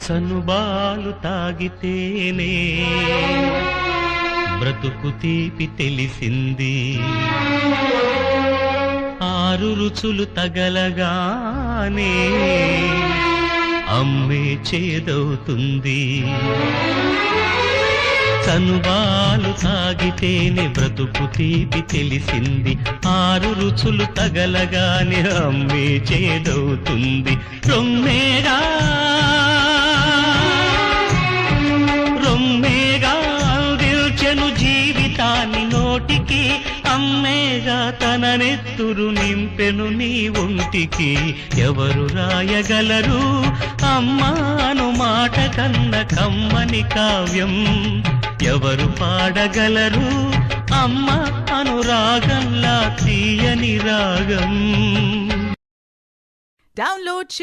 సనుబాలు తాగితేనే బ్రతుకు తీపి తెలిసింది, ఆరు రుచులు తగలగానే అమ్మే చేదవుతుంది. సనుబాలు తాగితేనే బ్రతుకు తీపి తెలిసింది, ఆరు రుచులు తగలగానే అమ్మే చేదవుతుంది. రొమ్మేగా అందిల్చెను జీవితాన్ని నోటికి, అమ్మేగా తన నెత్తురు నింపెను నీ ఒంటికి. ఎవరు రాయగలరు అమ్మాను మాట కన్న కమ్మని కావ్యం, ఎవరు పాడగలరు అమ్మ అనురాగంలా తీయని రాగం. డౌన్లోడ్